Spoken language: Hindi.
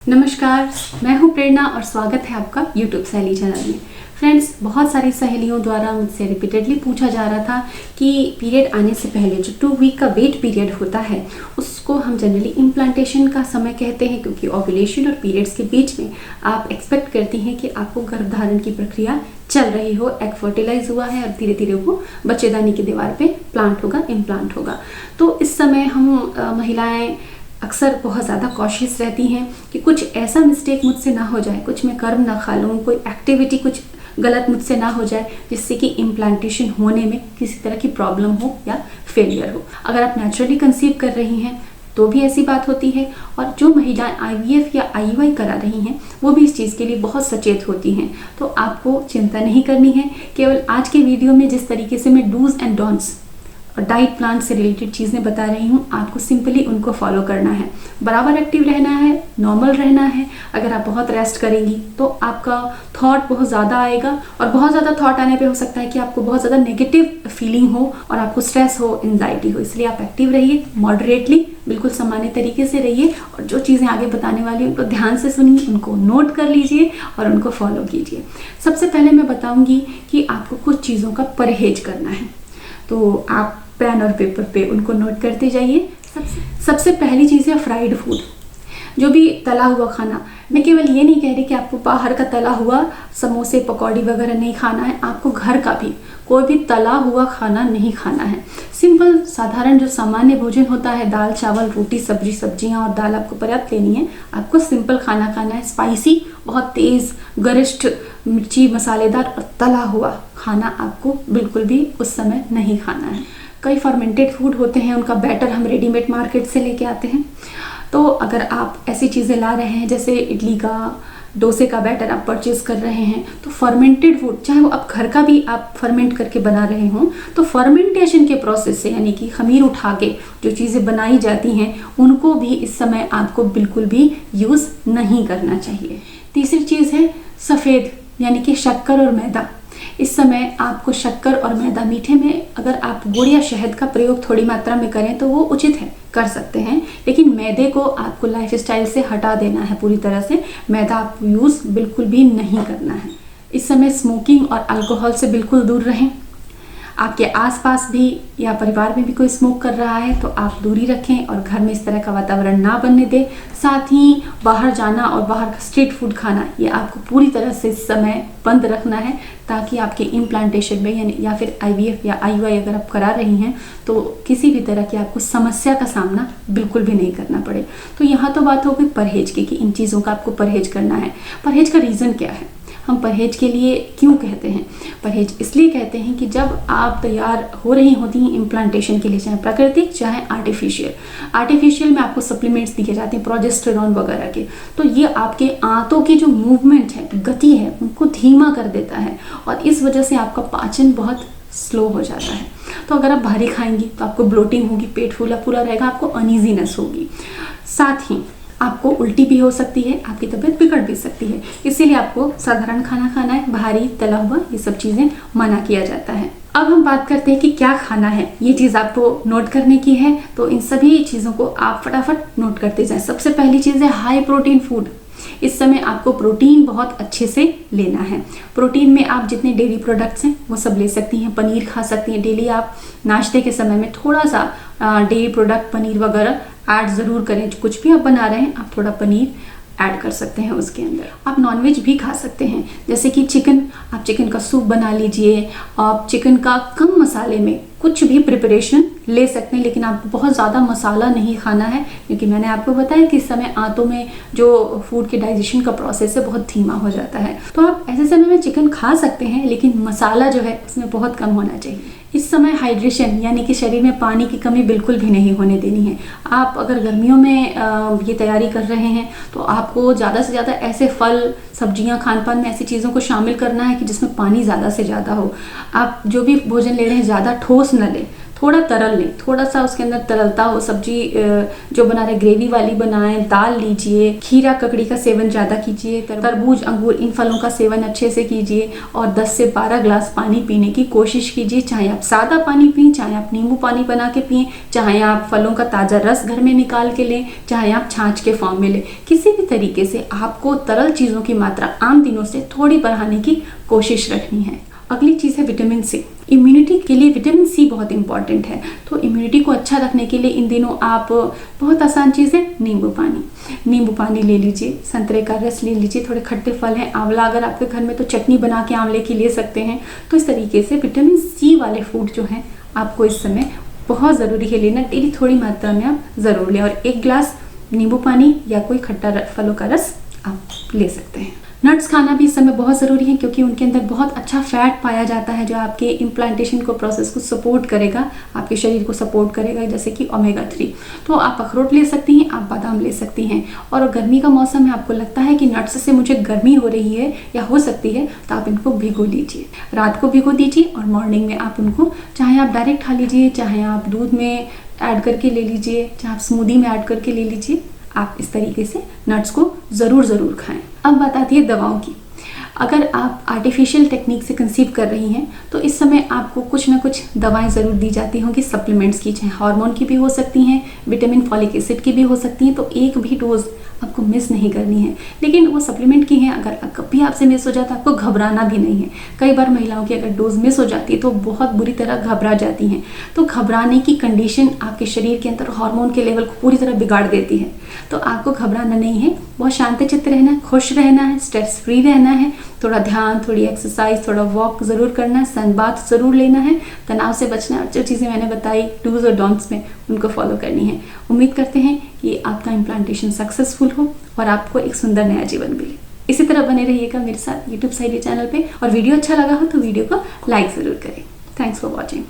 नमस्कार, मैं हूं प्रेरणा और स्वागत है आपका YouTube सहेली चैनल में। फ्रेंड्स, बहुत सारी सहेलियों द्वारा मुझसे रिपीटेडली पूछा जा रहा था कि पीरियड आने से पहले जो 2 वीक का वेट पीरियड होता है उसको हम जनरली इम्प्लांटेशन का समय कहते हैं, क्योंकि ओव्यूलेशन और पीरियड्स के बीच में आप एक्सपेक्ट करती हैं कि आपको गर्भधारण की प्रक्रिया चल रही हो, एग फर्टिलाइज हुआ है और धीरे धीरे वो बच्चेदानी की दीवार पे प्लांट होगा, इम्प्लांट होगा। तो इस समय हम महिलाएं अक्सर बहुत ज़्यादा कॉशियस रहती हैं कि कुछ ऐसा मिस्टेक मुझसे ना हो जाए, कुछ मैं कर्म ना खा लूँ, कोई एक्टिविटी कुछ गलत मुझसे ना हो जाए जिससे कि इम्प्लांटेशन होने में किसी तरह की प्रॉब्लम हो या फेलियर हो। अगर आप नेचुरली कंसीव कर रही हैं तो भी ऐसी बात होती है, और जो महिलाएं IVF या IUI करा रही हैं वो भी इस चीज़ के लिए बहुत सचेत होती हैं। तो आपको चिंता नहीं करनी है। केवल आज के वीडियो में जिस तरीके से मैं डूज एंड डोंट्स और डाइट प्लान से रिलेटेड चीज़ें बता रही हूँ, आपको सिंपली उनको फॉलो करना है। बराबर एक्टिव रहना है, नॉर्मल रहना है। अगर आप बहुत रेस्ट करेंगी तो आपका थॉट बहुत ज़्यादा आएगा, और बहुत ज़्यादा थॉट आने पे हो सकता है कि आपको बहुत ज़्यादा नेगेटिव फीलिंग हो और आपको स्ट्रेस हो, एंजाइटी हो। इसलिए आप एक्टिव रहिए, मॉडरेटली, बिल्कुल सामान्य तरीके से रहिए, और जो चीज़ें आगे बताने वाली उनको ध्यान से सुनिए, उनको नोट कर लीजिए और उनको फॉलो कीजिए। सबसे पहले मैं बताऊँगी कि आपको कुछ चीज़ों का परहेज करना है, तो आप पेन और पेपर पे उनको नोट करते जाइए। सबसे पहली चीज़ है फ्राइड फूड, जो भी तला हुआ खाना। मैं केवल ये नहीं कह रही कि आपको बाहर का तला हुआ समोसे पकौड़ी वगैरह नहीं खाना है, आपको घर का भी कोई भी तला हुआ खाना नहीं खाना है। सिंपल साधारण जो सामान्य भोजन होता है, दाल चावल रोटी सब्जी, सब्जियां और दाल आपको पर्याप्त लेनी है। आपको सिंपल खाना खाना है। स्पाइसी, बहुत तेज़ गरिष्ठ मिर्ची मसालेदार और तला हुआ खाना आपको बिल्कुल भी उस समय नहीं खाना है। कई फर्मेंटेड फूड होते हैं, उनका बैटर हम रेडीमेड मार्केट से लेके आते हैं। तो अगर आप ऐसी चीज़ें ला रहे हैं जैसे इडली का, डोसे का बैटर आप परचेज कर रहे हैं, तो फर्मेंटेड फूड, चाहे वो आप घर का भी आप फर्मेंट करके बना रहे हों, तो फर्मेंटेशन के प्रोसेस से, यानी कि खमीर उठा के जो चीज़ें बनाई जाती हैं उनको भी इस समय आपको बिल्कुल भी यूज़ नहीं करना चाहिए। तीसरी चीज़ है सफ़ेद, यानी कि शक्कर और मैदा। इस समय आपको शक्कर और मैदा, मीठे में अगर आप गुड़ या शहद का प्रयोग थोड़ी मात्रा में करें तो वो उचित है, कर सकते हैं, लेकिन मैदे को आपको लाइफस्टाइल से हटा देना है पूरी तरह से। मैदा आप यूज़ बिल्कुल भी नहीं करना है। इस समय स्मोकिंग और अल्कोहल से बिल्कुल दूर रहें। आपके आसपास भी या परिवार में भी कोई स्मोक कर रहा है तो आप दूरी रखें और घर में इस तरह का वातावरण ना बनने दें। साथ ही बाहर जाना और बाहर का स्ट्रीट फूड खाना, ये आपको पूरी तरह से इस समय बंद रखना है, ताकि आपके इम्प्लांटेशन में या फिर IVF या IUI अगर आप करा रही हैं तो किसी भी तरह की आपको समस्या का सामना बिल्कुल भी नहीं करना पड़े। तो यहाँ तो बात हो गई परहेज की कि इन चीज़ों का आपको परहेज करना है। परहेज का रीज़न क्या है, हम परहेज के लिए क्यों कहते हैं? परहेज इसलिए कहते हैं कि जब आप तैयार हो रही होती हैं इम्प्लांटेशन के लिए, चाहे प्राकृतिक चाहे आर्टिफिशियल में आपको सप्लीमेंट्स दिए जाते हैं प्रोजेस्टेरॉन वगैरह के, तो ये आपके आंतों की जो मूवमेंट है, गति है, उनको धीमा कर देता है, और इस वजह से आपका पाचन बहुत स्लो हो जाता है। तो अगर आप भारी खाएंगी तो आपको ब्लोटिंग होगी, पेट फूला पूरा रहेगा, आपको अनईजीनेस होगी, साथ ही आपको उल्टी भी हो सकती है, आपकी तबीयत बिगड़ भी सकती है। इसीलिए आपको साधारण खाना खाना है, भारी तला हुआ ये सब चीज़ें मना किया जाता है। अब हम बात करते हैं कि क्या खाना है। ये चीज़ आपको नोट करने की है, तो इन सभी चीज़ों को आप फटाफट नोट करते जाएं। सबसे पहली चीज़ है हाई प्रोटीन फूड। इस समय आपको प्रोटीन बहुत अच्छे से लेना है। प्रोटीन में आप जितने डेयरी प्रोडक्ट्स हैं वो सब ले सकती हैं। पनीर खा सकती हैं, डेली आप नाश्ते के समय में थोड़ा सा डेयरी प्रोडक्ट पनीर वगैरह ऐड ज़रूर करें। कुछ भी आप बना रहे हैं आप थोड़ा पनीर ऐड कर सकते हैं उसके अंदर। आप नॉनवेज भी खा सकते हैं, जैसे कि चिकन, आप चिकन का सूप बना लीजिए। आप चिकन का कम मसाले में कुछ भी प्रिपरेशन ले सकते हैं, लेकिन आपको बहुत ज़्यादा मसाला नहीं खाना है, क्योंकि मैंने आपको बताया कि इस समय आंतों में जो फूड के डाइजेशन का प्रोसेस है बहुत धीमा हो जाता है। तो आप ऐसे समय में चिकन खा सकते हैं, लेकिन मसाला जो है उसमें बहुत कम होना चाहिए। इस समय हाइड्रेशन, यानी कि शरीर में पानी की कमी बिल्कुल भी नहीं होने देनी है। आप अगर गर्मियों में ये तैयारी कर रहे हैं तो आपको ज़्यादा से ज़्यादा ऐसे फल सब्जियां, खान पान में ऐसी चीज़ों को शामिल करना है कि जिसमें पानी ज़्यादा से ज़्यादा हो। आप जो भी भोजन ले रहे हैं ज़्यादा ठोस न लें, थोड़ा तरल लें, थोड़ा सा उसके अंदर तरलता हो। सब्जी जो बना रहे ग्रेवी वाली बनाएं, दाल लीजिए, खीरा ककड़ी का सेवन ज़्यादा कीजिए, तरबूज अंगूर इन फलों का सेवन अच्छे से कीजिए और 10 से 12 ग्लास पानी पीने की कोशिश कीजिए। चाहे आप सादा पानी पिए, चाहे आप नींबू पानी बना के पिए, चाहे आप फलों का ताज़ा रस घर में निकाल के लें, चाहे आप छाछ के फॉर्म में लें। किसी भी तरीके से आपको तरल चीज़ों की मात्रा आम दिनों से थोड़ी बढ़ाने की कोशिश रखनी है। अगली चीज़ है विटामिन सी। इम्यूनिटी के लिए विटामिन सी बहुत इंपॉर्टेंट है, तो इम्यूनिटी को अच्छा रखने के लिए इन दिनों आप बहुत आसान चीज़ है नींबू पानी ले लीजिए, संतरे का रस ले लीजिए, थोड़े खट्टे फल हैं, आंवला अगर आपके घर में तो चटनी बना के आंवले की ले सकते हैं। तो इस तरीके से विटामिन सी वाले फूड जो हैं आपको इस समय बहुत ज़रूरी है लेना। डेली थोड़ी मात्रा में आप ज़रूर लें और 1 ग्लास नींबू पानी या कोई खट्टा फलों का रस आप ले सकते हैं। नट्स खाना भी इस समय बहुत ज़रूरी है क्योंकि उनके अंदर बहुत अच्छा फैट पाया जाता है जो आपके इम्प्लांटेशन को प्रोसेस को सपोर्ट करेगा, आपके शरीर को सपोर्ट करेगा, जैसे कि ओमेगा 3। तो आप अखरोट ले सकती हैं, आप बादाम ले सकती हैं। और गर्मी का मौसम है, आपको लगता है कि नट्स से मुझे गर्मी हो रही है या हो सकती है, तो आप इनको भिगो लीजिए, रात को भिगो दीजिए और मॉर्निंग में आप उनको चाहे आप डायरेक्ट खा लीजिए, चाहे आप दूध में ऐड करके ले लीजिए, चाहे आप स्मूदी में ऐड करके ले लीजिए। आप इस तरीके से नट्स को ज़रूर खाएं। अब बात आती है दवाओं की। अगर आप आर्टिफिशियल टेक्निक से कंसीव कर रही हैं तो इस समय आपको कुछ ना कुछ दवाएं ज़रूर दी जाती होंगी सप्लीमेंट्स की, चाहे हार्मोन की भी हो सकती हैं, विटामिन फॉलिक एसिड की भी हो सकती हैं। तो एक भी डोज आपको मिस नहीं करनी है, लेकिन वो सप्लीमेंट की हैं, अगर कभी आपसे मिस हो जाता है आपको घबराना भी नहीं है। कई बार महिलाओं की अगर डोज मिस हो जाती है तो बहुत बुरी तरह घबरा जाती हैं। तो घबराने की कंडीशन आपके शरीर के अंदर हार्मोन के लेवल को पूरी तरह बिगाड़ देती है। तो आपको घबराना नहीं है, बहुत शांत चित्त रहना है, खुश रहना है, स्ट्रेस फ्री रहना है, थोड़ा ध्यान, थोड़ी एक्सरसाइज, थोड़ा वॉक ज़रूर करना है, सन बाथ ज़रूर लेना है, तनाव से बचना है और जो चीज़ें मैंने बताई डूज और डोंट्स में उनको फॉलो करनी है। उम्मीद करते हैं कि आपका इम्प्लांटेशन सक्सेसफुल हो और आपको एक सुंदर नया जीवन मिले। इसी तरह बने रहिएगा मेरे साथ यूट्यूब साइड चैनल पे और वीडियो अच्छा लगा हो तो वीडियो को लाइक ज़रूर करें। Thanks for watching.